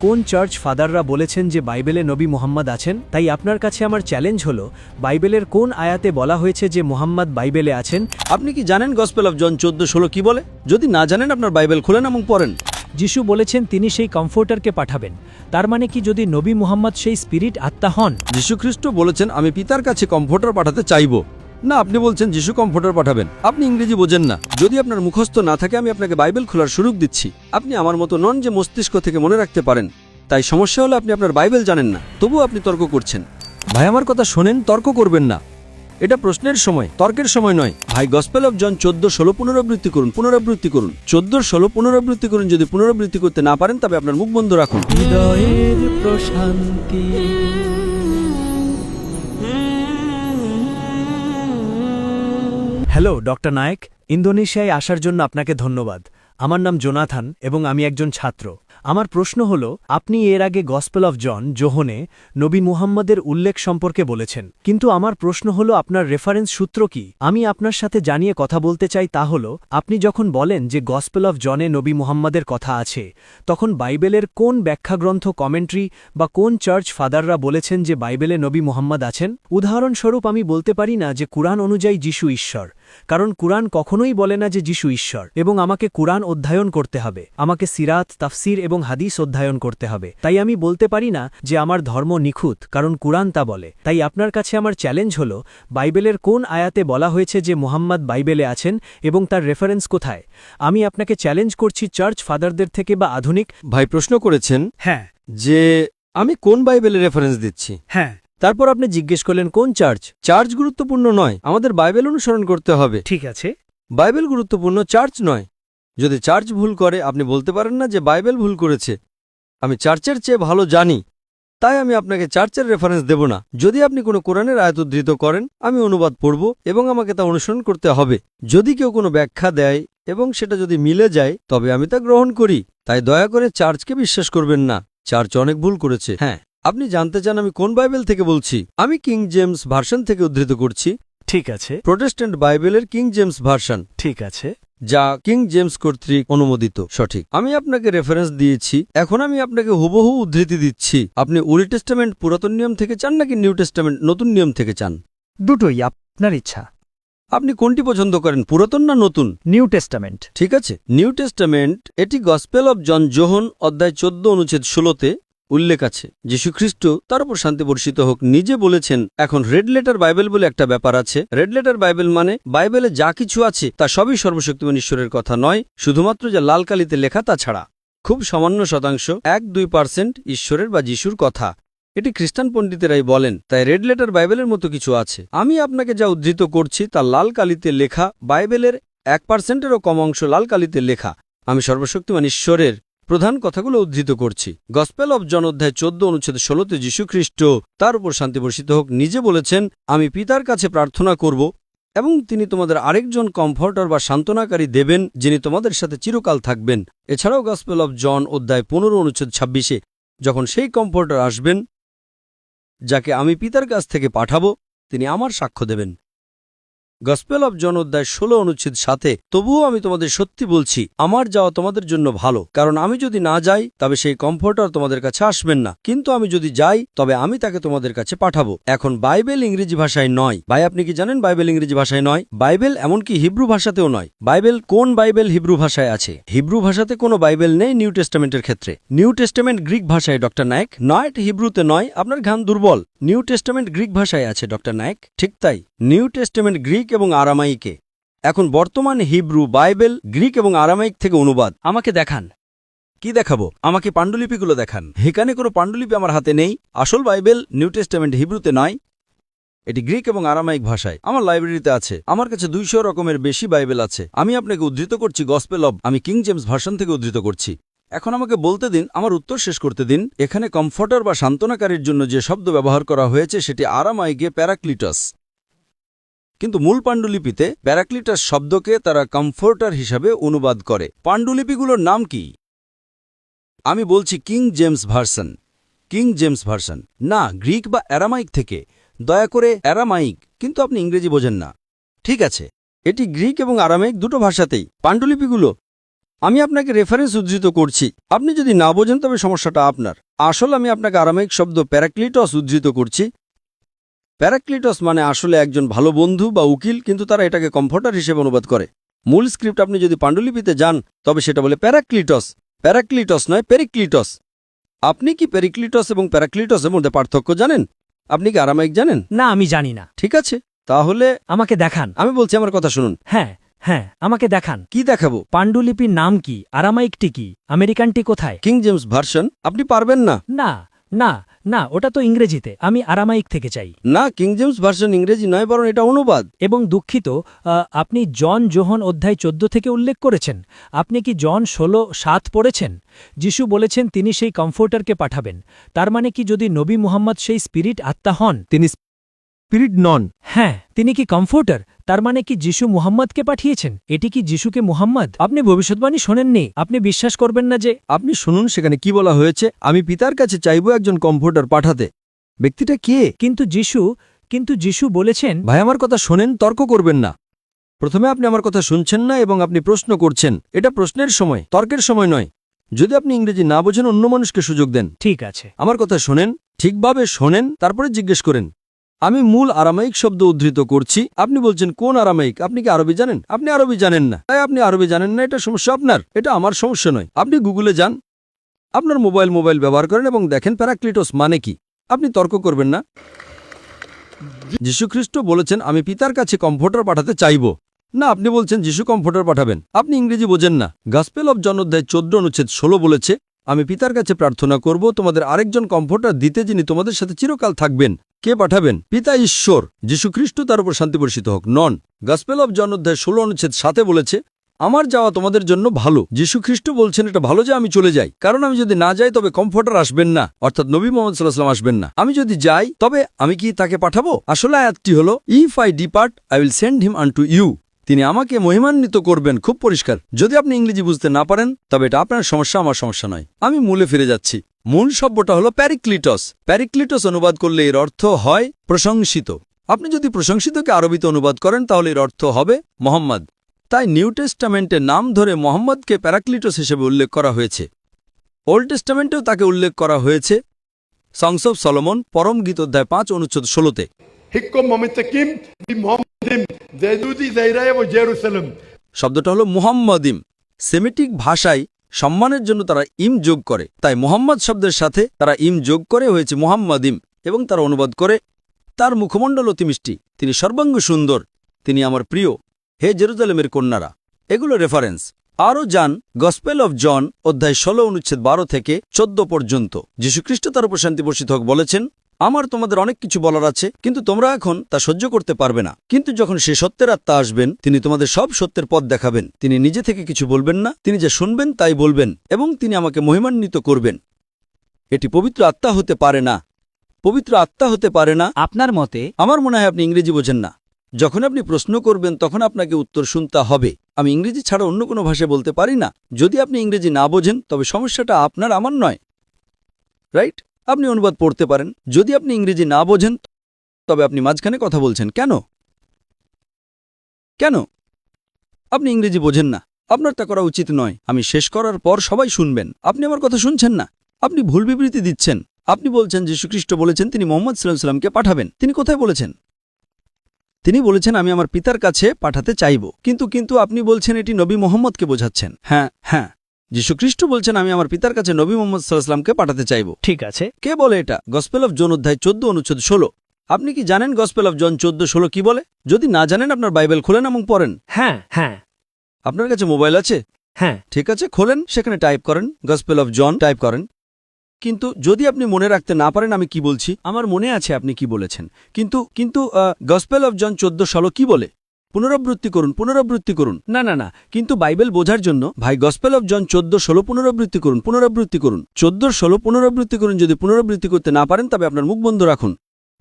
কোন চার্চ ফাদাররা বলেছেন যে বাইবেলে নবী মুহাম্মদ আছেন? তাই আপনার কাছে আমার চ্যালেঞ্জ হলো, বাইবেলের কোন আয়াতে বলা হয়েছে যে মুহাম্মদ বাইবেলে আছেন? আপনি কি জানেন গসপেল অফ জন 14:16 কি বলে? যদি না জানেন আপনার বাইবেল খোলেন এবং পড়েন। যিশু বলেছেন তিনি সেই কমফোর্টারকে পাঠাবেন। তার মানে কি যদি নবী মুহাম্মদ সেই স্পিরিট আত্মা হন? যীশুখ্রিস্ট বলেছেন আমি পিতার কাছে কমফোর্টার পাঠাতে চাইব না। আপনি বলছেন যিশু কমফোর্টার পাঠাবেন। আপনি ইংরেজি বোঝেন না। যদি আপনার মুখস্থ না থাকে আমি আপনাকে বাইবেল খোলার সুযোগ দিচ্ছি। আপনি আমার মতো নন যে মস্তিষ্ক থেকে মনে রাখতে পারেন। তাই সমস্যা হলো আপনি আপনার বাইবেল জানেন না, তবুও আপনি তর্ক করছেন। ভাই আমার কথা শোনেন, তর্ক করবেন না। এটা প্রশ্নের সময়, তর্কের সময় নয়। ভাই গসপেল অফ জন 14:16 পুনরাবৃত্তি করুন, পুনরাবৃত্তি করুন। 14:16 পুনরাবৃত্তি করুন। যদি পুনরাবৃত্তি করতে না পারেন তবে আপনার মুখ বন্ধ রাখুন। হৃদয়ের প্রশান্তি। হ্যালো ডক্টর নায়েক, ইন্দোনেশিয়ায় আসার জন্য আপনাকে ধন্যবাদ। আমার নাম জোনাথান এবং আমি একজন ছাত্র। আমার প্রশ্ন হল, আপনি এর আগে গসপেল অফ জন জোহনে নবী মুহাম্মদের উল্লেখ সম্পর্কে বলেছেন, কিন্তু আমার প্রশ্ন হল আপনার রেফারেন্স সূত্র কি? আমি আপনার সাথে জানিয়ে কথা বলতে চাই তা হল, আপনি যখন বলেন যে গসপেল অফ জনে নবী মুহাম্মদের কথা আছে, তখন বাইবেলের কোন ব্যাখ্যাগ্রন্থ কমেন্ট্রি বা কোন চার্চ ফাদাররা বলেছেন যে বাইবেলে নবী মুহাম্মদ আছেন? উদাহরণস্বরূপ আমি বলতে পারি না যে কুরআন অনুযায়ী যিশু ঈশ্বর, কারণ কুরআন কখনোই বলে না যে যিশু ঈশ্বর, এবং আমাকে কুরআন অধ্যয়ন করতে হবে, আমাকে সিরাত, তাফসির এবং হাদিস অধ্যয়ন করতে হবে। তাই আমি বলতে পারি না যে আমার ধর্ম নিখুঁত, কারণ কুরআন তা বলে। তাই আপনার কাছে আমার চ্যালেঞ্জ হল, বাইবেলের কোন আয়াতে বলা হয়েছে যে মুহাম্মদ বাইবেলে আছেন এবং তার রেফারেন্স কোথায়? আমি আপনাকে চ্যালেঞ্জ করছি চার্চ ফাদারদের থেকে বা আধুনিক। ভাই প্রশ্ন করেছেন হ্যাঁ। যে আমি কোন বাইবেলের রেফারেন্স দিচ্ছি। হ্যাঁ। তারপর আপনি জিজ্ঞেস করলেন কোন চার্চ। চার্চ গুরুত্বপূর্ণ নয়, আমাদের বাইবেল অনুসরণ করতে হবে। ঠিক আছে। বাইবেল গুরুত্বপূর্ণ, চার্চ নয়। যদি চার্চ ভুল করে আপনি বলতে পারেন না যে বাইবেল ভুল করেছে। আমি চার্চের চেয়ে ভালো জানি, তাই আমি আপনাকে চার্চের রেফারেন্স দেব না। যদি আপনি কোনো কোরআনের আয়াত উদ্ধৃত করেন, আমি অনুবাদ পড়ব এবং আমাকে তা অনুসরণ করতে হবে। যদি কেউ কোনো ব্যাখ্যা দেয় এবং সেটা যদি মিলে যায় তবে আমি তা গ্রহণ করি। তাই দয়া করে চার্চকে বিশ্বাস করবেন না। চার্চ অনেক ভুল করেছে। হ্যাঁ, আপনি জানতে চান আমি কোন বাইবেল থেকে বলছি? আমি কিং জেমস ভার্সন থেকে উদ্ধৃত করছি। ঠিক আছে। প্রোটেস্ট্যান্ট বাইবেলের কিং জেমস ভার্সন, ঠিক আছে। যা কিং জেমস কর্তৃক অনুমোদিত। সঠিক। আমি আপনাকে রেফারেন্স দিয়েছি, এখন আমি আপনাকে হুবহু উদ্ধৃতি দিচ্ছি। আপনি ওল্ড টেস্টামেন্ট পুরাতন নিয়ম থেকে চান নাকি নিউ টেস্টামেন্ট নতুন নিয়ম থেকে চান? দুটোই আপনার ইচ্ছা। আপনি কোনটি পছন্দ করেন, পুরাতন না নতুন? New testament. ঠিক আছে, নিউ টেস্টামেন্ট। এটি গসপেল অব জন জোহন অধ্যায় 14 অনুচ্ছেদ 16-তে উল্লেখ আছে। যীশুখ্রিস্ট, তার উপর শান্তি বর্ষিত হোক, নিজে বলেছেন। এখন রেড লেটার বাইবেল বলে একটা ব্যাপার আছে। রেড লেটার বাইবেল মানে বাইবেলে যা কিছু আছে তা সবই সর্বশক্তিমান ঈশ্বরের কথা নয়, শুধুমাত্র যা লাল কালিতে লেখা তা ছাড়া। খুব সামান্য শতাংশ, 1-2% ঈশ্বরের বা যিশুর কথা। এটি খ্রিস্টান পণ্ডিতেরাই বলেন। তাই রেড লেটার বাইবেলের মতো কিছু আছে। আমি আপনাকে যা উদ্ধৃত করছি তা লাল কালিতে লেখা। বাইবেলের 1%-এরও কম অংশ লাল কালিতে লেখা। আমি সর্বশক্তিমান ঈশ্বরের প্রধান কথাগুলো উদ্ধৃত করছি। গসপেল অব জন অধ্যায় 14 অনুচ্ছেদ 16-তে যীশুখ্রিস্ট, তার উপর শান্তি বর্ষিত হোক, নিজে বলেছেন আমি পিতার কাছে প্রার্থনা করব এবং তিনি তোমাদের আরেকজন কমফর্টার বা সান্ত্বনাকারী দেবেন, যিনি তোমাদের সাথে চিরকাল থাকবেন। এছাড়াও গসপেল অব জন অধ্যায় 15 অনুচ্ছেদ 26-এ যখন সেই কমফর্টার আসবেন যাকে আমি পিতার কাছ থেকে পাঠাবো, তিনি আমার সাক্ষ্য দেবেন। গসপেল অব জন অধ্যায় 16 অনুচ্ছেদ 7-এ তবুও আমি তোমাদের সত্যি বলছি, আমার যাওয়া তোমাদের জন্য ভালো, কারণ আমি যদি না যাই তবে সেই কমফর্টার তোমাদের কাছে আসবেন না, কিন্তু আমি যদি যাই তবে আমি তাকে তোমাদের কাছে পাঠাবো। এখন বাইবেল ইংরেজি ভাষায় নয়। ভাই আপনি কি জানেন বাইবেল ইংরেজি ভাষায় নয়? বাইবেল এমনকি হিব্রু ভাষাতেও নয়। বাইবেল কোন বাইবেল হিব্রু ভাষায় আছে? হিব্রু ভাষাতে কোনো বাইবেল নেই নিউ টেস্টামেন্টের ক্ষেত্রে। নিউ টেস্টামেন্ট গ্রিক ভাষায় ডক্টর নায়েক। নয়, হিব্রুতে নয়, আপনার জ্ঞান দুর্বল। নিউ টেস্টামেন্ট গ্রিক ভাষায় আছে ডক্টর নায়েক। ঠিক তাই, নিউ টেস্টামেন্ট গ্রিক এবং আরামাইকে। এখন বর্তমান হিব্রু বাইবেল গ্রিক এবং আরামাইক থেকে অনুবাদ। আমাকে দেখান। কি দেখাবো? আমাকে পাণ্ডুলিপিগুলো দেখান। এখানে কোনো পাণ্ডুলিপি আমার হাতে নেই। আসল বাইবেল নিউ টেস্টামেন্ট হিব্রুতে নয়, এটি গ্রিক এবং আরামাইক ভাষায়। আমার লাইব্রেরিতে আছে। আমার কাছে 200 রকমের বেশি বাইবেল আছে। আমি আপনাকে উদ্ধৃত করছি গসপেল অব, আমি কিং জেমস ভার্সন থেকে উদ্ধৃত করছি। এখন আমাকে বলতে দিন, আমার উত্তর শেষ করতে দিন। এখানে কমফর্টার বা সান্ত্বনাকারীর জন্য যে শব্দ ব্যবহার করা হয়েছে সেটি আরামাইকে প্যারাক্লিটাস, কিন্তু মূল পাণ্ডুলিপিতে প্যারাক্লিটাস শব্দকে তারা কমফোর্টার হিসাবে অনুবাদ করে। পাণ্ডুলিপিগুলোর নাম কি? আমি বলছি king James version. King James version না গ্রিক বা অ্যারামাইক থেকে। দয়া করে অ্যারামাইক, কিন্তু আপনি ইংরেজি বোঝেন না। ঠিক আছে, এটি গ্রিক এবং আরামাইক দুটো ভাষাতেই। পাণ্ডুলিপিগুলো আমি আপনাকে রেফারেন্স উদ্ধৃত করছি, আপনি যদি না বোঝেন তবে সমস্যাটা আপনার। আসলে আমি আপনাকে আরামাইক শব্দ প্যারাক্লিটস উদ্ধৃত করছি। প্যারাক্লিটস মানে আসলে একজন ভালো বন্ধু বা উকিল, কিন্তু তারা এটাকে কমফর্টার হিসেবে অনুবাদ করে। মূল স্ক্রিপ্ট আপনি যদি পাণ্ডুলিপিতে যান তবে সেটা বলে প্যারাক্লিটস, প্যারাক্লিটস নয় পেরিক্লিটস। আপনি কি পেরিক্লিটস এবং প্যারাক্লিটসের মধ্যে পার্থক্য জানেন? আপনি কি আরামাইক জানেন? না, আমি জানি না। ঠিক আছে, তাহলে আমাকে দেখান। আমি বলছি, আমার কথা শুনুন। হ্যাঁ হ্যাঁ, আমাকে দেখান। কি দেখাবো? পাণ্ডুলিপির নাম কি? আরামাইকটি কি? আমেরিকানটি কোথায়? King James version. আপনি পারবেন না। না না না, ওটা তো ইংরেজিতে। আমি আরামাইক থেকে চাই। না, কিং জেমস ভার্সন ইংরেজি নয়, বরং এটা অনুবাদ। এবং দুঃখিত, আপনি জন যোহন অধ্যায় 14 থেকে উল্লেখ করেছেন। আপনি কি জন 16:7 পড়েছেন? যিশু বলেছেন তিনি সেই কমফোর্টারকে পাঠাবেন। তার মানে কি যদি নবী মুহাম্মদ সেই স্পিরিট আত্মা হন? তিনি স্পিরিট নন। হ্যাঁ, তিনি কি কমফোর্টার? তার মানে কি যিশু মুহাম্মদকে পাঠিয়েছেন? এটি কি যিশুকে মুহাম্মদ? আপনি ভবিষ্যৎবাণী শোনেননি। আপনি বিশ্বাস করবেন না যে আপনি শুনুন, সেখানে কি বলা হয়েছে? আমি পিতার কাছে চাইব একজন কমফোর্টার পাঠাতে। ব্যক্তিটা কে? কিন্তু যিশু বলেছেন। ভাই, আমার কথা শোনেন, তর্ক করবেন না। প্রথমে আপনি আমার কথা শুনছেন না এবং আপনি প্রশ্ন করছেন। এটা প্রশ্নের সময়, তর্কের সময় নয়। যদি আপনি ইংরেজি না বোঝেন, অন্য মানুষকে সুযোগ দেন। ঠিক আছে, আমার কথা শোনেন, ঠিকভাবে শোনেন, তারপরে জিজ্ঞেস করেন। আমি মূল আরামাইক শব্দ উদ্ধৃত করছি। আপনি বলছেন কোন আরামাইক? আপনি কি আরবি জানেন? আপনি আরবি জানেন না। তাই আপনি আরবি জানেন না, এটা সমস্যা আপনার, এটা আমার সমস্যা নয়। আপনি গুগলে যান, আপনার মোবাইল ব্যবহার করেন এবং দেখেন প্যারাক্লিটস মানে কি। আপনি তর্ক করবেন না। যীশুখ্রিস্ট বলেছেন আমি পিতার কাছে কমফোর্টার পাঠাতে চাইব না। আপনি বলছেন যিশু কমফোর্টার পাঠাবেন। আপনি ইংরেজি বোঝেন না। গসপেল অব জন অধ্যায় 14:16 বলেছে আমি পিতার কাছে প্রার্থনা করব তোমাদের আরেকজন কমফোর্টার দিতে, যিনি তোমাদের সাথে চিরকাল থাকবেন। কে পাঠাবেন? পিতা ঈশ্বর। যীশুখ্রিস্ট তার উপর শান্তি বর্ষিত হোক নন। গসপেল অব জন অধ্যায় 16:7 বলেছে আমার যাওয়া তোমাদের জন্য ভালো। যীশুখ্রিস্ট বলছেন এটা ভালো যে আমি চলে যাই, কারণ আমি যদি না যাই তবে কমফোর্টার আসবেন না, অর্থাৎ নবী মুহাম্মদ সাল্লাল্লাহু আলাইহি ওয়াসাল্লাম আসবেন না। আমি যদি যাই তবে আমি কি তাকে পাঠাবো? আসলে আয়াতটি হলো if I depart I will send him unto you. তিনি আমাকে মহিমান্বিত করবেন। খুব পরিষ্কার। যদি আপনি ইংরেজি বুঝতে না পারেন তবে এটা আপনার সমস্যা, আমার সমস্যা নয়। আমি মূলে ফিরে যাচ্ছি। মূল শব্দটা হলো প্যারিক্লিটস। প্যারিক্লিটস অনুবাদ করলে এর অর্থ হয় প্রশংসিত। আপনি যদি প্রশংসিতকে আরবিতে অনুবাদ করেন তাহলে এর অর্থ হবে মোহাম্মদ। তাই নিউ টেস্টামেন্টের নাম ধরে মোহাম্মদকে প্যারাক্লিটস হিসেবে উল্লেখ করা হয়েছে। ওল্ড টেস্টামেন্টেও তাকে উল্লেখ করা হয়েছে সংস অব সলোমন পরম গীত অধ্যায় 5:16-16-তে। Hikkom mamitakim bi Muhammadim zedudi zairaya ও জেরুসালেম। শব্দটা হলো মুহাম্মাদিম। সেমিটিক ভাষায় সম্মানের জন্য তারা ইম যোগ করে, তাই মোহাম্মদ শব্দের সাথে তারা ইম যোগ করে হয়েছে মুহাম্মাদিম, এবং তারা অনুবাদ করে তার মুখমণ্ডল অতি মিষ্টি, তিনি সর্বাঙ্গ সুন্দর, তিনি আমার প্রিয়, হে জেরুজালেমের কন্যারা। এগুলো রেফারেন্স। আরও যান গসপেল অব জন অধ্যায় 16:12 থেকে 14 পর্যন্ত। যীশুখ্রিস্ট তার উপর শান্তি বর্ষিত হোক বলেছেন আমার তোমাদের অনেক কিছু বলার আছে, কিন্তু তোমরা এখন তা সহ্য করতে পারবে না। কিন্তু যখন সে সত্যের আত্মা আসবেন তিনি তোমাদের সব সত্যের পথ দেখাবেন। তিনি নিজে থেকে কিছু বলবেন না, তিনি যা শুনবেন তাই বলবেন, এবং তিনি আমাকে মহিমান্বিত করবেন। এটি পবিত্র আত্মা হতে পারে না। পবিত্র আত্মা হতে পারে না। আপনার মতে? আমার মনে হয় আপনি ইংরেজি বোঝেন না। যখন আপনি প্রশ্ন করবেন তখন আপনাকে উত্তর শুনতে হবে। আমি ইংরেজি ছাড়া অন্য কোনো ভাষায় বলতে পারি না। যদি আপনি ইংরেজি না বোঝেন তবে সমস্যাটা আপনার, আমার নয়। রাইট? আপনি অনুবাদ পড়তে পারেন। যদি আপনি ইংরেজি না বোঝেন তবে আপনি মাঝখানে কথা বলছেন কেন? কেন? আপনি ইংরেজি বোঝেন না। আপনার তা করা উচিত নয়। আমি শেষ করার পর সবাই শুনবেন। আপনি আমার কথা শুনছেন না। আপনি ভুল বিবৃতি দিচ্ছেন। আপনি বলছেন যীশুখ্রিস্ট বলেছেন তিনি মুহাম্মদ সাল্লাল্লাহু আলাইহি ওয়াসাল্লামকে পাঠাবেন। তিনি কোথায় বলেছেন? তিনি বলেছেন আমি আমার পিতার কাছে পাঠাতে চাইব। কিন্তু আপনি বলছেন এটি নবী মুহাম্মদকে বোঝাচ্ছেন। হ্যাঁ, যীশুখ্রিস্ট বলছেন আমি আমার পিতার কাছে নবী মুহাম্মদ সাল্লাল্লাহু আলাইহি ওয়াসাল্লামকে পাঠাতে চাইব। ঠিক আছে। কে বলে এটা? গসপেল অফ জন অধ্যায় 14:16। আপনি কি জানেন গসপেল অফ জন 14:16 কি বলে? যদি না জানেন আপনার বাইবেল খোলেন এবং পড়েন। হ্যাঁ। আপনার কাছে মোবাইল আছে? হ্যাঁ। ঠিক আছে, খোলেন, সেখানে টাইপ করেন গসপেল অফ জন, টাইপ করেন। কিন্তু যদি আপনি মনে রাখতে না পারেন আমি কি বলছি, আমার মনে আছে আপনি কি বলেছেন, কিন্তু গসপেল অফ জন 14:16 কি বলে? পুনরাবৃত্তি করুন। না, কিন্তু বাইবেল বোঝার জন্য ভাই গসপেল অফ জন 14:16 পুনরাবৃত্তি করুন। 14:16 পুনরাবৃত্তি করুন। যদি পুনরাবৃত্তি করতে না পারেন তবে আপনার মুখ বন্ধ রাখুন।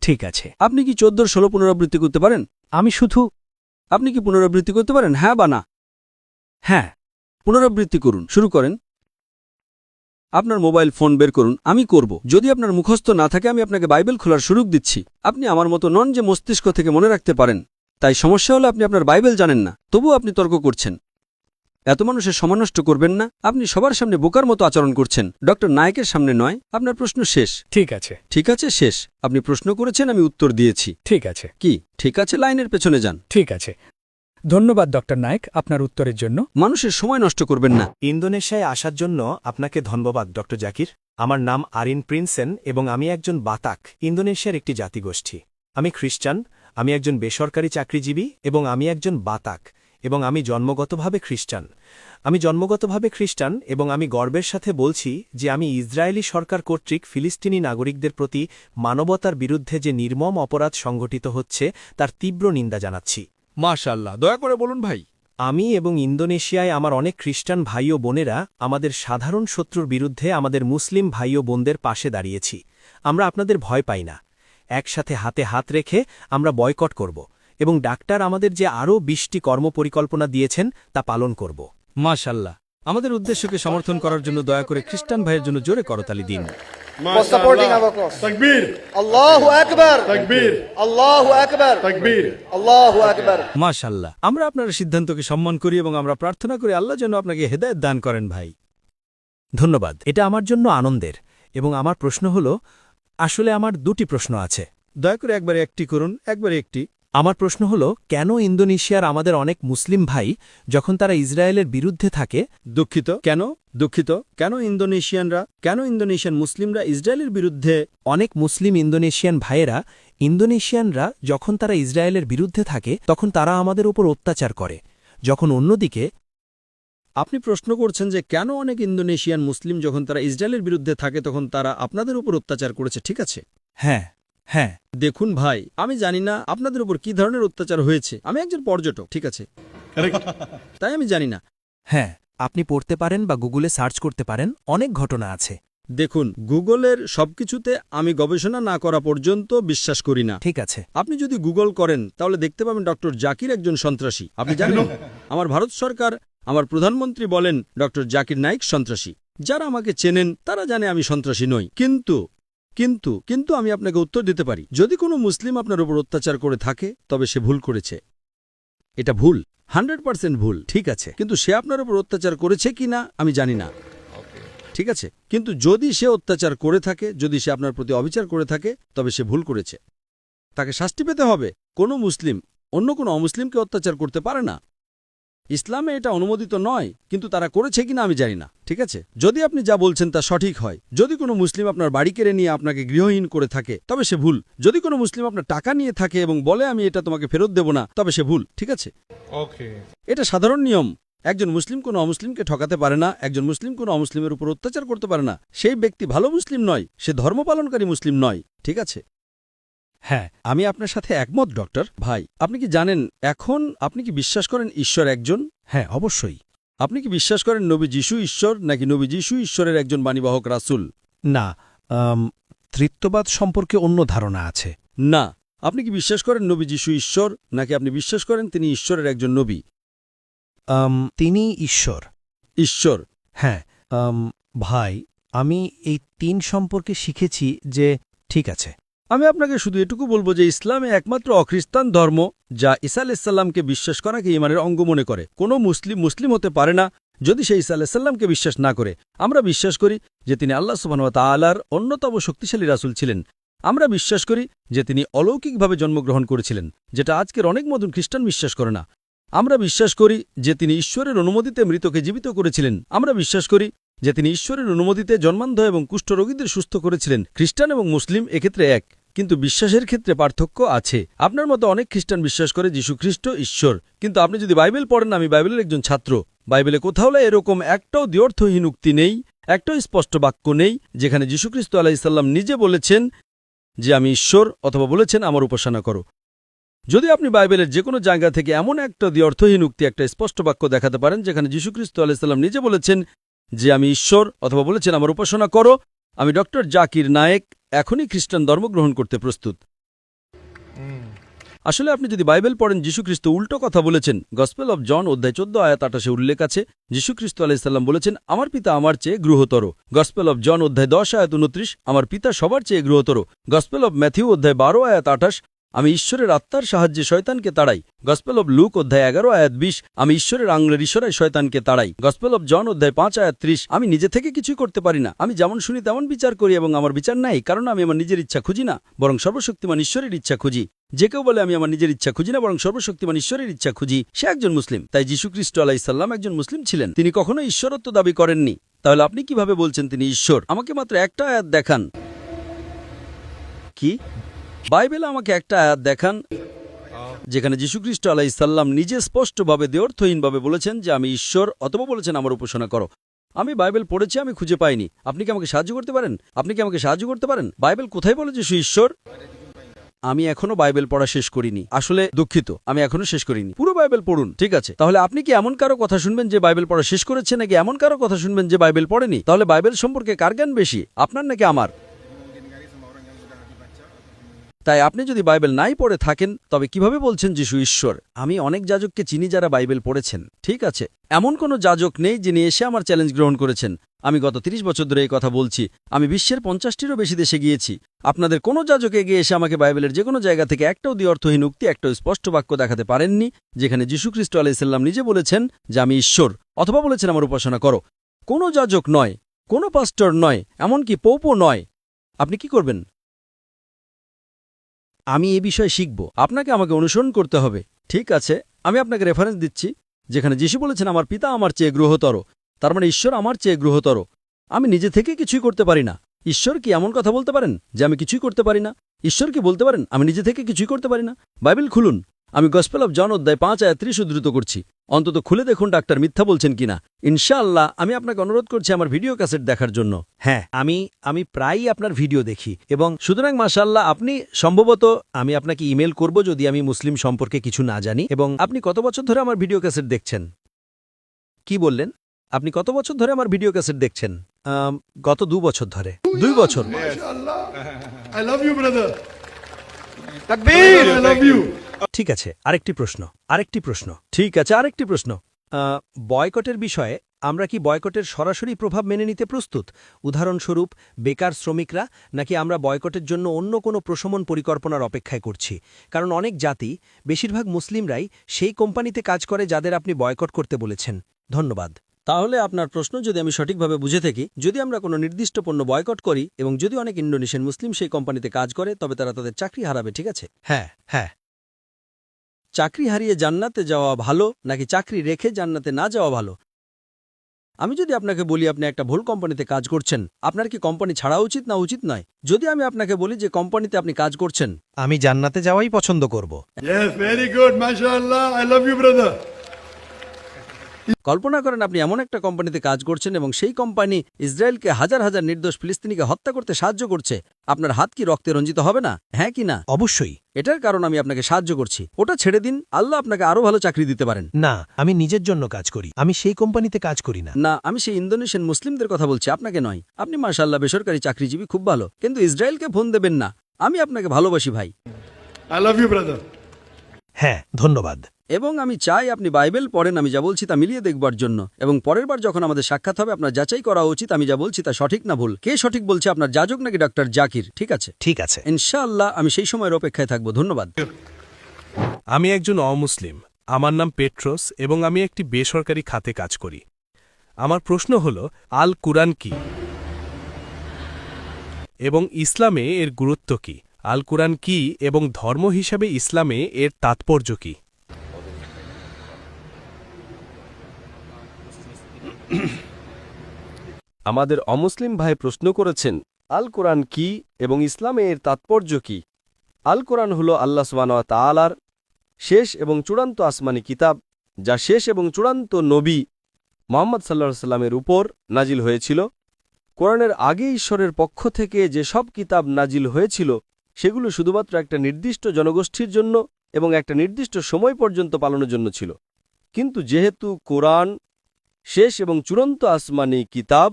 ঠিক আছে। আপনি কি 14:16 পুনরাবৃত্তি করতে পারেন? আপনি কি পুনরাবৃত্তি করতে পারেন, হ্যাঁ বা না? হ্যাঁ। পুনরাবৃত্তি করুন। শুরু করেন। আপনার মোবাইল ফোন বের করুন। আমি করব। যদি আপনার মুখস্থ না থাকে আমি আপনাকে বাইবেল খোলার সুযোগ দিচ্ছি। আপনি আমার মতো নন যে মস্তিষ্ক থেকে মনে রাখতে পারেন। তাই সমস্যা হলো আপনি আপনার বাইবেল জানেন না, তবুও আপনি তর্ক করছেন। এত মানুষের সময় নষ্ট করবেন না। আপনি সবার সামনে বোকার মতো আচরণ করছেন, ডক্টর নায়েকের সামনে নয়। আপনার প্রশ্ন শেষ। ঠিক আছে, ঠিক আছে, শেষ। আপনি প্রশ্ন করেছেন, আমি উত্তর দিয়েছি। ঠিক আছে, কি ঠিক আছে? লাইনের পেছনে যান। ঠিক আছে। ধন্যবাদ ডক্টর নায়েক আপনার উত্তরের জন্য। মানুষের সময় নষ্ট করবেন না। ইন্দোনেশিয়ায় আসার জন্য আপনাকে ধন্যবাদ ডক্টর জাকির। আমার নাম আরিন প্রিন্সেন এবং আমি একজন বাতাক, ইন্দোনেশিয়ার একটি জাতিগোষ্ঠী। আমি খ্রিস্টান, আমি একজন বেসরকারি চাকরিজীবী এবং আমি একজন বাতাক এবং আমি জন্মগতভাবে খ্রিস্টান এবং আমি গর্বের সাথে বলছি যে আমি ইসরায়েলি সরকার কর্তৃক ফিলিস্তিনি নাগরিকদের প্রতি মানবতার বিরুদ্ধে যে নির্মম অপরাধ সংঘটিত হচ্ছে তার তীব্র নিন্দা জানাচ্ছি। মাশাআল্লাহ, দয়া করে বলুন ভাই। আমি এবং ইন্দোনেশিয়ায় আমার অনেক খ্রিস্টান ভাই ও বোনেরা আমাদের সাধারণ শত্রুর বিরুদ্ধে আমাদের মুসলিম ভাই ও বোনদের পাশে দাঁড়িয়েছি। আমরা আপনাদের ভয় পাই না। একসাথে হাতে হাত রেখে আমরা বয়কট করব এবং ডাক্তার আমাদের যে আরও ২০টি কর্মপরিকল্পনা দিয়েছেন তা পালন করব। মাশাআল্লাহ, আমাদের উদ্দেশ্যকে সমর্থন করার জন্য দয়া করে খ্রিস্টান ভাইয়ের জন্য জোরে করতালি দিন। for supporting our cause. Takbir! Allahu Akbar! Takbir! Allahu Akbar! Takbir! Allahu Akbar! মাশাআল্লাহ, আমরা আপনার সিদ্ধান্তকে সম্মান করি এবং আমরা প্রার্থনা করি আল্লাহ যেন আপনাকে হেদায়েত দান করেন ভাই। ধন্যবাদ। এটা আমার জন্য আনন্দের এবং আমার প্রশ্ন হল, আসলে আমার 2টি প্রশ্ন আছে। দয়া করে একবারে একটি করুন, একবারে একটি। আমার প্রশ্ন হল, কেন ইন্দোনেশিয়ার আমাদের অনেক মুসলিম ভাই যখন তারা ইসরায়েলের বিরুদ্ধে থাকে দুঃখিত, কেন ইন্দোনেশিয়ান মুসলিমরা ইসরায়েলের বিরুদ্ধে? অনেক মুসলিম ইন্দোনেশিয়ান ভাইয়েরা ইন্দোনেশিয়ানরা যখন তারা ইসরায়েলের বিরুদ্ধে থাকে তখন তারা আমাদের উপর অত্যাচার করে, যখন অন্যদিকে আপনি প্রশ্ন করছেন যে কেন অনেক ইন্দোনেশিয়ান মুসলিম যখন তারা ইসরায়েলের বিরুদ্ধে থাকে তখন তারা আপনাদের উপর অত্যাচার করেছে, ঠিক আছে? হ্যাঁ, দেখুন ভাই, আমি জানি না আপনাদের উপর কি ধরনের অত্যাচার হয়েছে। আমি একজন পর্যটক, ঠিক আছে? তাই আমি জানি না। হ্যাঁ, আপনি পড়তে পারেন বা গুগলে সার্চ করতে পারেন, অনেক ঘটনা আছে। দেখুন, গুগলের সবকিছুতে আমি গবেষণা না করা পর্যন্ত বিশ্বাস করি না। ঠিক আছে, আপনি যদি গুগল করেন তাহলে দেখতে পাবেন ডক্টর জাকির একজন সন্ত্রাসী। আপনি জানেন, আমার ভারত সরকার, আমার প্রধানমন্ত্রী বলেন ডক্টর জাকির নাইক সন্ত্রাসী। যারা আমাকে চেনেন তারা জানে আমি সন্ত্রাসী নই। কিন্তু আমি আপনাকে উত্তর দিতে পারি, যদি কোনো মুসলিম আপনার উপর অত্যাচার করে থাকে তবে সে ভুল করেছে। এটা ভুল, 100% ভুল, ঠিক আছে? কিন্তু সে আপনার উপর অত্যাচার করেছে কিনা আমি জানি না, ঠিক আছে? কিন্তু যদি সে অত্যাচার করে থাকে, যদি সে আপনার প্রতি অবিচার করে থাকে, তবে সে ভুল করেছে। তাকে শাস্তি পেতে হবে। কোনো মুসলিম অন্য কোনো অমুসলিমকে অত্যাচার করতে পারে না। ইসলামে এটা অনুমোদিত নয়, কিন্তু তারা করেছে কিনা আমি জানি না, ঠিক আছে? যদি আপনি যা বলছেন তা সঠিক হয়, যদি কোনো মুসলিম আপনার বাড়ি কেড়ে নিয়ে আপনাকে গৃহহীন করে থাকে তবে সে ভুল। যদি কোনো মুসলিম আপনার টাকা নিয়ে থাকে এবং বলে আমি এটা তোমাকে ফেরত দেব না, তবে সে ভুল, ঠিক আছে? এটা সাধারণ নিয়ম। একজন মুসলিম কোনো অমুসলিমকে ঠকাতে পারে না, একজন মুসলিম কোনো অমুসলিমের উপর অত্যাচার করতে পারে না। সেই ব্যক্তি ভালো মুসলিম নয়, সে ধর্মপালনকারী মুসলিম নয়, ঠিক আছে? হ্যাঁ, আমি আপনার সাথে একমত ডক্টর। ভাই, আপনি কি জানেন এখন আপনি কি বিশ্বাস করেন ঈশ্বর একজন? হ্যাঁ, অবশ্যই। আপনি কি বিশ্বাস করেন নবী যিশু ঈশ্বর, নাকি নবী যিশু ঈশ্বরের একজন বাণীবাহক রাসূল? না, তৃত্ববাদ সম্পর্কে অন্য ধারণা আছে। না। আপনি কি বিশ্বাস করেন নবী যিশু ঈশ্বর, নাকি আপনি বিশ্বাস করেন তিনি ঈশ্বরের একজন নবী? তিনি ঈশ্বর। ঈশ্বর। হ্যাঁ, ভাই, আমি এই 3 সম্পর্কে শিখেছি যে ঠিক আছে। আমি আপনাকে শুধু এটুকু বলবো যে ইসলামে একমাত্র অখ্রিস্টান ধর্ম যা ঈসা আলাইহিসসালামকে বিশ্বাস করাকে ঈমানের অঙ্গ মনে করে। কোনো মুসলিম হতে পারে না যদি সে ঈসা আলাইহিসসালামকে বিশ্বাস না করে। আমরা বিশ্বাস করি যে তিনি আল্লাহ সুবহানাহু ওয়া তাআলার অন্যতম শক্তিশালী রাসূল ছিলেন। আমরা বিশ্বাস করি যে তিনি অলৌকিকভাবে জন্মগ্রহণ করেছিলেন, যেটা আজকের অনেক মদন খ্রিস্টান বিশ্বাস করে না। আমরা বিশ্বাস করি যে তিনি ঈশ্বরের অনুমতিতে মৃতকে জীবিত করেছিলেন। আমরা বিশ্বাস করি যে তিনি ঈশ্বরের অনুমতিতে জন্মান্ধ এবং কুষ্ঠরোগীদের সুস্থ করেছিলেন। খ্রিস্টান এবং মুসলিম এক্ষেত্রে এক, কিন্তু বিশ্বাসের ক্ষেত্রে পার্থক্য আছে। আপনার মতো অনেক খ্রিস্টান বিশ্বাস করে যীশুখ্রিস্ট ঈশ্বর, কিন্তু আপনি যদি বাইবেল পড়েন, আমি বাইবেলের একজন ছাত্র, বাইবেলে কোথাও এরকম একটাও দ্ব্যর্থহীন উক্তি নেই, একটাও স্পষ্ট বাক্য নেই যেখানে যীশুখ্রিস্ট আলাইহিসসালাম নিজে বলেছেন যে আমি ঈশ্বর, অথবা বলেছেন আমার উপাসনা করো। যদি আপনি বাইবেলের যে কোনো জায়গা থেকে এমন একটা দ্ব্যর্থহীন উক্তি, একটা স্পষ্ট বাক্য দেখাতে পারেন যেখানে যীশুখ্রিস্ট আলাইহিসসালাম নিজে বলেছেন যে আমি ঈশ্বর, অথবা বলেছেন আমার উপাসনা করো, আমি ডক্টর জাকির নায়েক এখনই খ্রিস্টান ধর্ম গ্রহণ করতে প্রস্তুত। আসলে আপনি যদি বাইবেল পড়েন, যীশুখ্রিস্ট উল্টো কথা বলেছেন। গসপেল অব জন অধ্যায় 14 আয়াত 28 উল্লেখ আছে, যীশুখ্রিস্ট আলাইহিসসালাম বলেছেন আমার পিতা আমার চেয়ে গৃহতর। গসপেল অব জন অধ্যায় 10 আয়াত 29, আমার পিতা সবার চেয়ে গৃহতর। গসপেল অব ম্যাথিউ অধ্যায় 12 আয়াত 28, আমি ঈশ্বরের আত্মার সাহায্যে শয়তানকে তাড়াই। গসপেল অব লুক অধ্যায় 11 আয়াত 20। আমি ঈশ্বরের আঙুলের ইশারায় শয়তানকে তাড়াই। গসপেল অব জন অধ্যায় 5 আয়াত 30। আমি নিজে থেকে কিছুই করতে পারি না। আমি যেমন শুনি তেমন বিচার করি এবং আমার বিচার নাই, কারণ আমি আমার নিজের ইচ্ছা খুঁজি না, বরং সর্বশক্তিমান ঈশ্বরের ইচ্ছা খুঁজি। যে কেউ বলে আমি আমার নিজের ইচ্ছা খুঁজি না বরং সর্বশক্তিমান ঈশ্বরের ইচ্ছা খুঁজি, সে একজন মুসলিম। তাই যীশুখ্রিস্ট আলাইহিস সালাম একজন মুসলিম ছিলেন। তিনি কখনো ঈশ্বরত্ব দাবি করেননি। তাহলে আপনি কিভাবে বলছেন তিনি ঈশ্বর? আমাকে মাত্র একটা আয়াত দেখান। কি? বাইবেলে আমাকে একটা আয়াত দেখান যেখানে যীশুখ্রিস্ট আলাইহিস সালাম নিজে স্পষ্টভাবে দ্ব্যর্থহীনভাবে বলেছেন যে আমি ঈশ্বর, অথবা বলেছেন আমার উপাসনা করো। আমি বাইবেল পড়েছি, আমি খুঁজে পাইনি। আপনি কি আমাকে সাহায্য করতে পারেন? আপনি কি আমাকে সাহায্য করতে পারেন? বাইবেল কোথায় বলে যে ঈশ্বর? আমি এখনো বাইবেল পড়া শেষ করিনি। আসলে দুঃখিত, আমি এখনো শেষ করিনি। পুরো বাইবেল পড়ুন। ঠিক আছে, তাহলে আপনি কি এমন কারো কথা শুনবেন যে বাইবেল পড়া শেষ করেছে, নাকি এমন কারো কথা শুনবেন যে বাইবেল পড়েনি? তাহলে বাইবেল সম্পর্কে কার জ্ঞান বেশি, আপনার নাকি আমার? তাই আপনি যদি বাইবেল নাই পড়ে থাকেন তবে কিভাবে বলছেন যিশু ঈশ্বর? আমি অনেক যাজককে চিনি যারা বাইবেল পড়েছেন। ঠিক আছে, এমন কোনো যাজক নেই যিনি এসে আমার চ্যালেঞ্জ গ্রহণ করেছেন। আমি গত 30 বছর ধরে এই কথা বলছি। আমি বিশ্বের 50টিরও বেশি দেশে গিয়েছি। আপনাদের কোনো যাজক এগিয়ে এসে আমাকে বাইবেলের যে কোনো জায়গা থেকে একটাও দিয়ে অর্থহীন উক্তি, একটাও স্পষ্ট বাক্য দেখাতে পারেননি যেখানে যীশুখ্রিস্ট আলাইহিস সালাম নিজে বলেছেন যে আমি ঈশ্বর, অথবা বলেছেন আমার উপাসনা করো। কোনো যাজক নয়, কোনো পাস্টর নয়, এমনকি পোপও নয়। আপনি কি করবেন? আমি এ বিষয়ে শিখব। আপনাকে আমাকে অনুসরণ করতে হবে। ঠিক আছে, আমি আপনাকে রেফারেন্স দিচ্ছি যেখানে যিশু বলেছেন আমার পিতা আমার চেয়ে গ্রহতর। তার মানে ঈশ্বর আমার চেয়ে গ্রহতর। আমি নিজে থেকে কিছুই করতে পারি না। ঈশ্বর কি এমন কথা বলতে পারেন যে আমি কিছুই করতে পারি না? ঈশ্বর কি বলতে পারেন আমি নিজে থেকে কিছুই করতে পারি না? বাইবেল খুলুন। আমি গসপেল অব জন অধ্যায় 5 আয়াত 30 উদ্ধৃত করছি। অন্তত খুলে দেখুন ডাক্তার মিথ্যা বলছেন কিনা। ইনশাআল্লাহ আমি আপনাকে অনুরোধ করছি আমার ভিডিও ক্যাসেট দেখার জন্য। হ্যাঁ, আমি প্রায়ই আপনার ভিডিও দেখি, এবং সুতরাং মাশাআল্লাহ আপনি সম্ভবত, আমি আপনাকে ইমেল করব যদি আমি মুসলিম সম্পর্কে কিছু না জানি। এবং আপনি কত বছর ধরে আমার ভিডিও ক্যাসেট দেখছেন? কি বললেন? আপনি কত বছর ধরে আমার ভিডিও ক্যাসেট দেখছেন? গত 2 বছর ধরে। 2 বছর? MashaAllah. I love you, brother. Takbir! I love you. ঠিক আছে, আরেকটি প্রশ্ন। ঠিক আছে, আরেকটি প্রশ্ন। বয়কটের বিষয়ে আমরা কি বয়কটের সরাসরি প্রভাব মেনে নিতে প্রস্তুত? উদাহরণস্বরূপ বেকার শ্রমিকরা, নাকি আমরা বয়কটের জন্য অন্য কোনো প্রশমন পরিকল্পনার অপেক্ষায় করছি? কারণ অনেক জাতি, বেশিরভাগ মুসলিমরাই সেই কোম্পানিতে কাজ করে যাদের আপনি বয়কট করতে বলেছেন। ধন্যবাদ। তাহলে আপনার প্রশ্ন যদি আমি সঠিকভাবে বুঝে থাকি, যদি আমরা কোনো নির্দিষ্ট পণ্য বয়কট করি এবং যদি অনেক ইন্দোনেশিয়ান মুসলিম সেই কোম্পানিতে কাজ করে, তবে তারা তাদের চাকরি হারাবে, ঠিক আছে? হ্যাঁ। চাকরি হারিয়ে জান্নাতে যাওয়া ভালো নাকি চাকরি রেখে জান্নাতে না যাওয়া ভালো? আমি যদি আপনাকে বলি আপনি একটা ভুল কোম্পানিতে কাজ করছেন, আপনার কি কোম্পানি ছাড়া উচিত না উচিত নয়? যদি আমি আপনাকে বলি যে কোম্পানিতে আপনি কাজ করছেন, আমি জান্নাতে যাওয়াই পছন্দ করব। Yes, very good. MashaAllah. I love you, brother. কল্পনা করেন আপনি এমন একটা কোম্পানিতে কাজ করছেন এবং সেই কোম্পানি ইসরায়েলকে হাজার হাজার নির্দোষ ফিলিস্তিনিকে হত্যা করতে সাহায্য করছে। আপনার হাত কি রক্তে রঞ্জিত হবে না? হ্যাঁ কি না? অবশ্যই। এটার কারণ আমি আপনাকে সাহায্য করছি। ওটা ছেড়ে দিন, আল্লাহ আপনাকে আরো ভালো চাকরি দিতে পারেন। না, আমি নিজের জন্য কাজ করি, আমি সেই কোম্পানিতে কাজ করি না। না, আমি সেই ইন্দোনেশিয়ান মুসলিমদের কথা বলছি, আপনাকে নয়। আপনি মাশাআল্লাহ বেসরকারি চাকরিজীবী, খুব ভালো, কিন্তু ইসরায়েলকে ফোন দেবেন না। আমি আপনাকে ভালোবাসি ভাই। I love you, brother. হ্যাঁ, ধন্যবাদ। এবং আমি চাই আপনি বাইবেল পড়েন আমি যা বলছি তা মিলিয়ে দেখবার জন্য, এবং পরের বার যখন আমাদের সাক্ষাৎ হবে আপনার যাচাই করা উচিত আমি যা বলছি তা সঠিক না ভুল। কে সঠিক বলছে, আপনার যাজক নাকি ডক্টর জাকির? ঠিক আছে, ঠিক আছে। ইনশাআল্লাহ আমি সেই সময়ের অপেক্ষায় থাকব। ধন্যবাদ। আমি একজন অমুসলিম। আমার নাম পেট্রোস এবং আমি একটি বেসরকারি খাতে কাজ করি। আমার প্রশ্ন হল, আল কুরআন কি এবং ইসলামে এর গুরুত্ব কি? আল কুরআন কি এবং ধর্ম হিসাবে ইসলামে এর তাৎপর্য কি? আমাদের অমুসলিম ভাই প্রশ্ন করেছেন, আল কোরআন কি এবং ইসলামে এর তাৎপর্য কি? আল কোরআন হল আল্লাহ সুবহানাহু ওয়া তাআলার শেষ এবং চূড়ান্ত আসমানি কিতাব, যা শেষ এবং চূড়ান্ত নবী মুহাম্মদ সাল্লাল্লাহু আলাইহি সাল্লামের উপর নাজিল হয়েছিল। কোরআনের আগে ঈশ্বরের পক্ষ থেকে যে সব কিতাব নাজিল হয়েছিল সেগুলো শুধুমাত্র একটা নির্দিষ্ট জনগোষ্ঠীর জন্য এবং একটা নির্দিষ্ট সময় পর্যন্ত পালনের জন্য ছিল। কিন্তু যেহেতু কোরআন শেষ এবং চূড়ান্ত আসমানি কিতাব,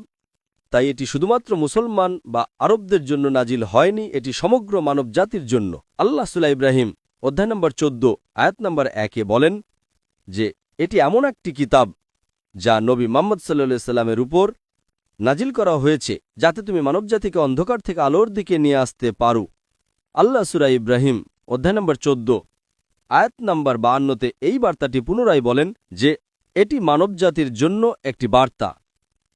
তাই এটি শুধুমাত্র মুসলমান বা আরবদের জন্য নাজিল হয়নি, এটি সমগ্র মানব জাতির জন্য। আল্লাহ সূরা ইব্রাহিম অধ্যায় নম্বর 14 আয়াত নম্বর 1-এ বলেন যে এটি এমন একটি কিতাব যা নবী মুহাম্মদ সাল্লাল্লাহু আলাইহি সাল্লামের উপর নাজিল করা হয়েছে যাতে তুমি মানবজাতিকে অন্ধকার থেকে আলোর দিকে নিয়ে আসতে পারো। আল্লাহ সূরা ইব্রাহিম অধ্যায় নম্বর 14 আয়াত নম্বর 52-তে এই বার্তাটি পুনরায় বলেন যে এটি মানবজাতির জন্য একটি বার্তা,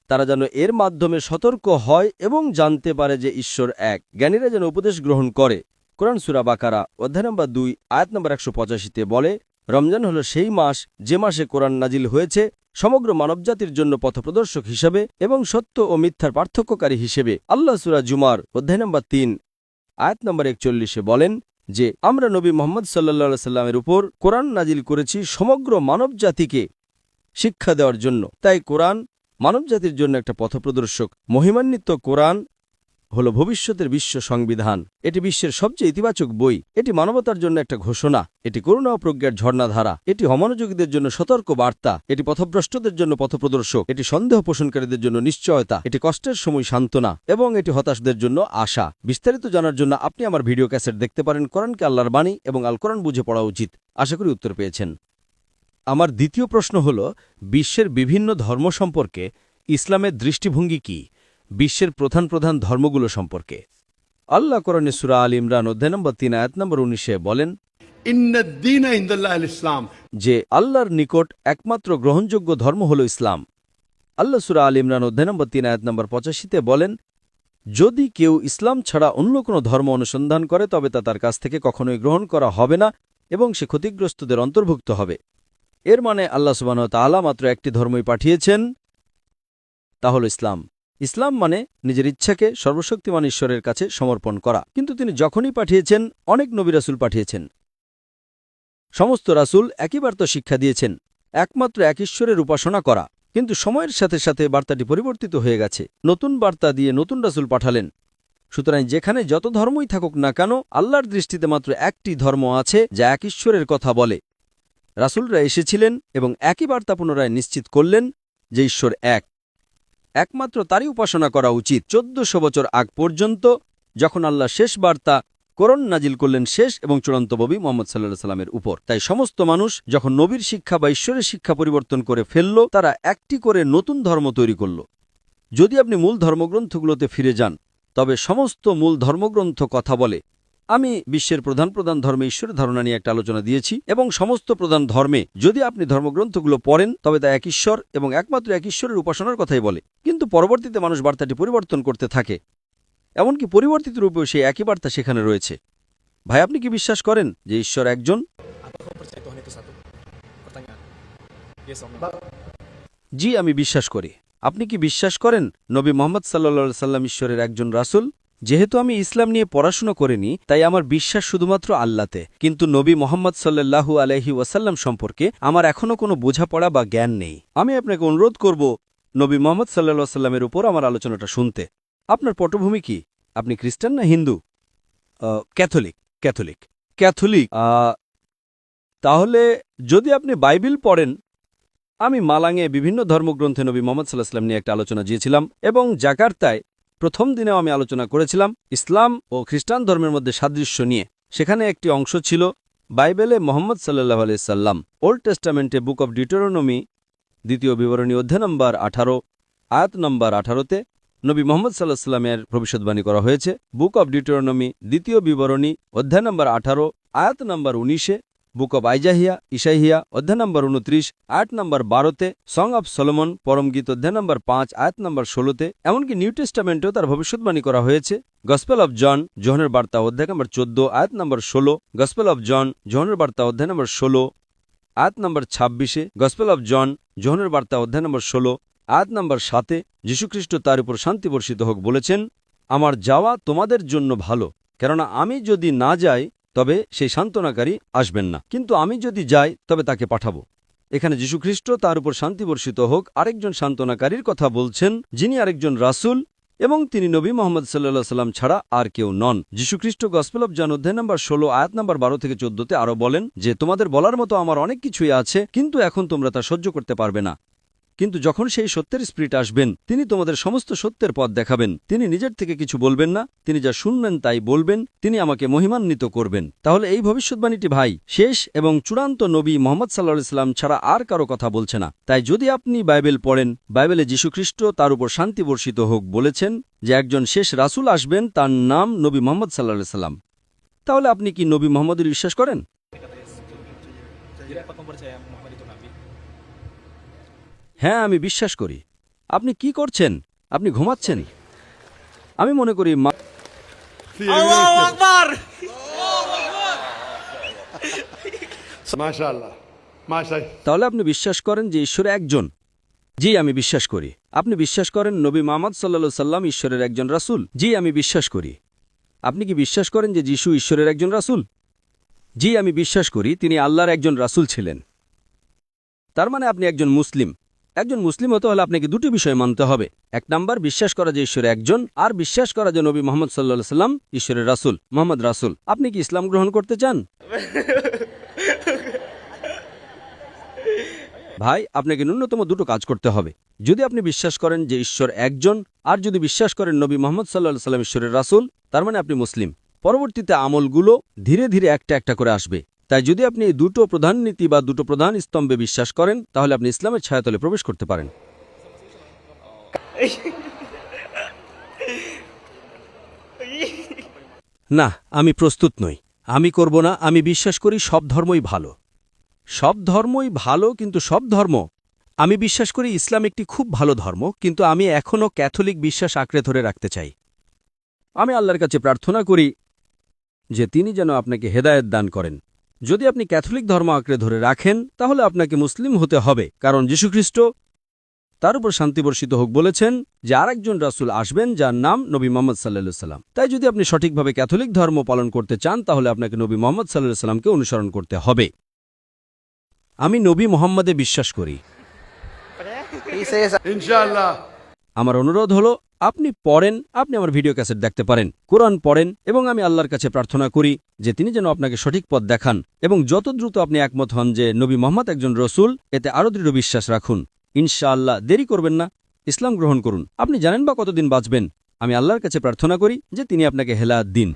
তারা যেন এর মাধ্যমে সতর্ক হয় এবং জানতে পারে যে ঈশ্বর এক, জ্ঞানীরা যেন উপদেশ গ্রহণ করে। কোরআন সূরা বাকারা অধ্যায় নম্বর 2 আয়াত নম্বর 185-তে বলে, রমজান হল সেই মাস যে মাসে কোরআন নাজিল হয়েছে সমগ্র মানবজাতির জন্য পথপ্রদর্শক হিসেবে এবং সত্য ও মিথ্যার পার্থক্যকারী হিসেবে। আল্লাহ সূরা জুমার অধ্যায় নম্বর 3 আয়াত নম্বর 41-এ বলেন যে আমরা নবী মুহাম্মদ সাল্লাল্লাহু সাল্লামের উপর কোরআন নাজিল করেছি সমগ্র মানবজাতিকে শিক্ষা দেওয়ার জন্য। তাই কোরআন মানবজাতির জন্য একটা পথপ্রদর্শক। মহিমান্বিত কোরআন হল ভবিষ্যতের বিশ্ব সংবিধান। এটি বিশ্বের সবচেয়ে ইতিবাচক বই। এটি মানবতার জন্য একটা ঘোষণা। এটি করুণা ও প্রজ্ঞার ঝর্ণাধারা। এটি অমনোযোগীদের জন্য সতর্ক বার্তা। এটি পথভ্রষ্টদের জন্য পথপ্রদর্শক। এটি সন্দেহ পোষণকারীদের জন্য নিশ্চয়তা। এটি কষ্টের সময় সান্ত্বনা এবং এটি হতাশদের জন্য আশা। বিস্তারিত জানার জন্য আপনি আমার ভিডিও ক্যাসেট দেখতে পারেন। কোরআনকে আল্লাহর বাণী এবং আল কোরআন বুঝে পড়া উচিত। আশা করি উত্তর পেয়েছেন। আমার দ্বিতীয় প্রশ্ন হল, বিশ্বের বিভিন্ন ধর্ম সম্পর্কে ইসলামের দৃষ্টিভঙ্গি কি, বিশ্বের প্রধান প্রধান ধর্মগুলো সম্পর্কে? আল্লাহ কোরআনে সূরা আল ইমরান অধ্যায় নম্বর 3 আয়াত নম্বর 19-এ বলেন ইন্না দ্দীনা ইনদাল্লাহিল ইসলাম, যে আল্লাহর নিকট একমাত্র গ্রহণযোগ্য ধর্ম হল ইসলাম। আল্লাহ সূরা আল ইমরান অধ্যায় নম্বর 3 আয়াত নম্বর 85-তে বলেন, যদি কেউ ইসলাম ছাড়া অন্য কোনো ধর্ম অনুসন্ধান করে তবে তা তার কাছ থেকে কখনোই গ্রহণ করা হবে না এবং সে ক্ষতিগ্রস্তদের অন্তর্ভুক্ত হবে। এর মানে আল্লাহ সুবহানাহু ওয়া তাআলা মাত্র একটি ধর্মই পাঠিয়েছেন, তা হল ইসলাম। ইসলাম মানে নিজের ইচ্ছাকে সর্বশক্তিমান ঈশ্বরের কাছে সমর্পণ করা। কিন্তু তিনি যখনই পাঠিয়েছেন, অনেক নবী রাসূল পাঠিয়েছেন। সমস্ত রাসূল একই বার্তা শিক্ষা দিয়েছেন, একমাত্র এক ঈশ্বরের উপাসনা করা। কিন্তু সময়ের সাথে সাথে বার্তাটি পরিবর্তিত হয়ে গেছে। নতুন বার্তা দিয়ে নতুন রাসূল পাঠালেন। সুতরাং যেখানে যত ধর্মই থাকুক না কেন, আল্লাহর দৃষ্টিতে মাত্র একটি ধর্ম আছে যা এক ঈশ্বরের কথা বলে। রাসূলরা এসেছিলেন এবং একই বার্তা পুনরায় নিশ্চিত করলেন যে ঈশ্বর এক, একমাত্র তারই উপাসনা করা উচিত। 1400 বছর আগ পর্যন্ত, যখন আল্লাহ শেষ বার্তা কোরআন নাজিল করলেন শেষ এবং চূড়ান্ত নবী মুহাম্মদ সাল্লাল্লাহু আলাইহি সাল্লামের উপর। তাই সমস্ত মানুষ যখন নবীর শিক্ষা বা ঈশ্বরের শিক্ষা পরিবর্তন করে ফেলল, তারা একটি করে নতুন ধর্ম তৈরি করল। যদি আপনি মূল ধর্মগ্রন্থগুলোতে ফিরে যান, তবে সমস্ত মূল ধর্মগ্রন্থ কথা বলে। আমি বিশ্বের প্রধান প্রধান ধর্মে ঈশ্বরের ধারণা নিয়ে একটা আলোচনা দিয়েছি এবং সমস্ত প্রধান ধর্মে যদি আপনি ধর্মগ্রন্থগুলো পড়েন তবে তা এক ঈশ্বর এবং একমাত্র এক ঈশ্বরের উপাসনার কথাই বলে। কিন্তু পরবর্তীতে মানুষ বার্তাটি পরিবর্তন করতে থাকে, এমনকি পরিবর্তিত রূপেও সেই একই বার্তা সেখানে রয়েছে। ভাই, আপনি কি বিশ্বাস করেন যে ঈশ্বর একজন? জি, আমি বিশ্বাস করি। আপনি কি বিশ্বাস করেন নবী মুহাম্মদ সাল্লাল্লাহু আলাইহি সাল্লাম ঈশ্বরের একজন রাসূল? যেহেতু আমি ইসলাম নিয়ে পড়াশোনা করিনি, তাই আমার বিশ্বাস শুধুমাত্র আল্লাহতে। কিন্তু নবী মুহাম্মদ সাল্লাল্লাহু আলাইহি ওয়াসাল্লাম সম্পর্কে আমার এখনও কোনো বোঝাপড়া বা জ্ঞান নেই। আমি আপনাকে অনুরোধ করব নবী মুহাম্মদ সাল্লাল্লাহু আলাইহি সাল্লামের উপর আমার আলোচনাটা শুনতে। আপনার পটভূমি কি? আপনি খ্রিস্টান না হিন্দু? ক্যাথলিক। ক্যাথলিক। ক্যাথলিক। তাহলে যদি আপনি বাইবেল পড়েন, আমি মালাঙে বিভিন্ন ধর্মগ্রন্থে নবী মুহাম্মদ সাল্লাল্লাহু আলাইহি ওয়াসাল্লাম নিয়ে একটা আলোচনা দিয়েছিলাম এবং জাকার্তায় প্রথম দিনেও আমি আলোচনা করেছিলাম ইসলাম ও খ্রিস্টান ধর্মের মধ্যে সাদৃশ্য নিয়ে। সেখানে একটি অংশ ছিল বাইবেলে মুহাম্মদ সাল্লাল্লাহু আলাইহি সাল্লাম। ওল্ড টেস্টামেন্টে বুক অব ডিউটেরোনমি দ্বিতীয় বিবরণী অধ্যায় নম্বর 18 আয়াত নম্বর 18-তে নবী মুহাম্মদ সাল্লাল্লাহু আলাইহি সাল্লামের ভবিষ্যদ্বাণী করা হয়েছে। বুক অব ডিউটেরোনমি দ্বিতীয় বিবরণী অধ্যায় নম্বর 18 আয়াত নম্বর 19-এ, বুক অব ইশাইয়া অধ্যায় নম্বর 29 আয়াত নম্বর 12-তে, সং অব সলোমন পরমগীত অধ্যায় নম্বর 5 আয়াত নম্বর 16-তে, এমনকি নিউ টেস্টামেন্টেও তার ভবিষ্যদ্বাণী করা হয়েছে। গসপেল অব জন যোহনের বার্তা অধ্যায় নম্বর 14 আয়াত নম্বর 16, গসপেল অব জন যোহনের বার্তা অধ্যায় নম্বর 16 আয়াত নম্বর 26-এ, গসপেল অব জন যোহনের বার্তা অধ্যায় নম্বর 16 আয়াত নম্বর 7-এ যীশুখ্রিস্ট তার উপর শান্তি বর্ষিত হোক বলেছেন, আমার যাওয়া তোমাদের জন্য ভালো, কেননা আমি যদি না যাই তবে সেই সান্ত্বনাকারী আসবেন না, কিন্তু আমি যদি যাই তবে তাকে পাঠাবো। এখানে যীশুখ্রিস্ট তার উপর শান্তি বর্ষিত হোক আরেকজন সান্ত্বনাকারীর কথা বলছেন, যিনি আরেকজন রাসূল এবং তিনি নবী মুহাম্মদ সাল্লাল্লাহু আলাইহি সাল্লাম ছাড়া আর কেউ নন। যীশুখ্রিস্ট গসপেল অব জন অধ্যায় নম্বর 16 আয়াত নম্বর 12 থেকে 14-তে আরও বলেন যে তোমাদের বলার মতো আমার অনেক কিছুই আছে, কিন্তু এখন তোমরা তা সহ্য করতে পারবে না। কিন্তু যখন সেই সত্যের স্পিরিট আসবেন, তিনি তোমাদের সমস্ত সত্যের পথ দেখাবেন। তিনি নিজের থেকে কিছু বলবেন না, তিনি যা শুনবেন তাই বলবেন, তিনি আমাকে মহিমান্বিত করবেন। তাহলে এই ভবিষ্যদ্বাণীটি ভাই শেষ এবং চূড়ান্ত নবী মুহাম্মদ সাল্লাল্লাহু আলাইহি সাল্লাম ছাড়া আর কারো কথা বলছে না। তাই যদি আপনি বাইবেল পড়েন, বাইবেলে যীশুখ্রিস্ট তার উপর শান্তি বর্ষিত হোক বলেছেন যে একজন শেষ রাসূল আসবেন, তার নাম নবী মুহাম্মদ সাল্লাল্লাহু আলাইহি সাল্লাম। তাহলে আপনি কি নবী মোহাম্মদের বিশ্বাস করেন? হ্যাঁ, আমি বিশ্বাস করি। আপনি কি করছেন? আপনি ঘুমাচ্ছেন? আমি মনে করি মাশাআল্লাহ মাশাআল্লাহ। তাহলে আপনি বিশ্বাস করেন যে ঈশ্বর একজন? জি, আমি বিশ্বাস করি। আপনি বিশ্বাস করেন নবী মুহাম্মদ সাল্লাল্লাহু সাল্লাম ঈশ্বরের একজন রাসূল? জি, আমি বিশ্বাস করি। আপনি কি বিশ্বাস করেন যে যিশু ঈশ্বরের একজন রাসূল? জি, আমি বিশ্বাস করি তিনি আল্লাহর একজন রাসূল ছিলেন। তার মানে আপনি একজন মুসলিম। একজন মুসলিম হতে হলে আপনাকে দুটি বিষয় মানতে হবে। এক নাম্বার, বিশ্বাস করা যে ঈশ্বর একজন, আর বিশ্বাস করা যে নবী মুহাম্মদ সাল্লাল্লাহু সাল্লাম ঈশ্বরের রাসূল, মুহাম্মদ রাসূল। আপনি কি ইসলাম গ্রহণ করতে চান? ভাই, আপনাকে ন্যূনতম দুটো কাজ করতে হবে। যদি আপনি বিশ্বাস করেন যে ঈশ্বর একজন, আর যদি বিশ্বাস করেন নবী মুহাম্মদ সাল্লাল্লাহু সাল্লাম ঈশ্বরের রাসূল, তার মানে আপনি মুসলিম। পরবর্তীতে আমলগুলো ধীরে ধীরে একটা একটা করে আসবে। তাই যদি আপনি এই দুটো প্রধান নীতি বা দুটো প্রধান স্তম্ভে বিশ্বাস করেন, তাহলে আপনি ইসলামের ছায়াতলে প্রবেশ করতে পারেন। না, আমি প্রস্তুত নই। আমি করব না। আমি বিশ্বাস করি সব ধর্মই ভালো। সব ধর্মই ভালো, কিন্তু সব ধর্ম। আমি বিশ্বাস করি ইসলাম একটি খুব ভালো ধর্ম, কিন্তু আমি এখনও ক্যাথলিক বিশ্বাস আঁকড়ে ধরে রাখতে চাই। আমি আল্লাহর কাছে প্রার্থনা করি যে তিনি যেন আপনাকে হেদায়েত দান করেন। যদি আপনি ক্যাথলিক ধর্ম আঁকড়ে ধরে রাখেন, তাহলে আপনাকে মুসলিম হতে হবে, কারণ যীশুখ্রিস্ট, তার উপর শান্তি বর্ষিত হোক, বলেছেন যে আরেকজন রাসূল আসবেন যার নাম নবী মুহাম্মদ সাল্লাল্লাহু সাল্লাম। তাই যদি আপনি সঠিকভাবে ক্যাথলিক ধর্ম পালন করতে চান, তাহলে আপনাকে নবী মুহাম্মদ সাল্লাল্লাহু সাল্লামকে অনুসরণ করতে হবে। আমি নবী মুহাম্মদে বিশ্বাস করি। ইনশাআল্লাহ। আমার অনুরোধ হলো আপনি পড়েন, আপনি আমার ভিডিও ক্যাসেট দেখতে পারেন, কোরআন পড়েন, এবং আমি আল্লাহর কাছে প্রার্থনা করি যে তিনি যেন আপনাকে সঠিক পথ দেখান, এবং যত দ্রুত আপনি একমত হন যে নবী মুহাম্মদ একজন রসুল, এতে আরও দৃঢ় বিশ্বাস রাখুন। ইনশাআল্লাহ, দেরি করবেন না, ইসলাম গ্রহণ করুন। আপনি জানেন বা কতদিন বাঁচবেন? আমি আল্লাহর কাছে প্রার্থনা করি যে তিনি আপনাকে হেদায়েত দিন।